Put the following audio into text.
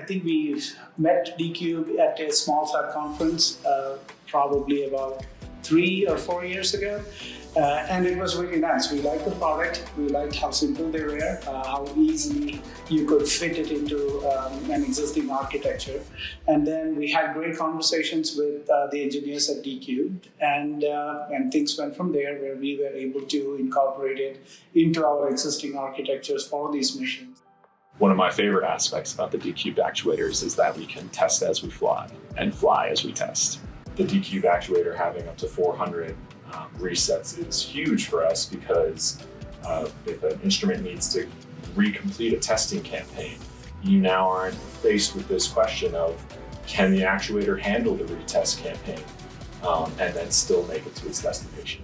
think we met Dcubed at a SmallSat conference probably about 3 or 4 years ago. And it was really nice. We liked the product, we liked how simple they were, how easily you could fit it into an existing architecture. And then we had great conversations with the engineers at Dcubed, and things went from there where we were able to incorporate it into our existing architectures for these missions. One of my favorite aspects about the Dcubed actuators is that we can test as we fly and fly as we test. The Dcubed actuator having up to 400 resets is huge for us because if an instrument needs to recomplete a testing campaign, you now aren't faced with this question of, can the actuator handle the retest campaign and then still make it to its destination?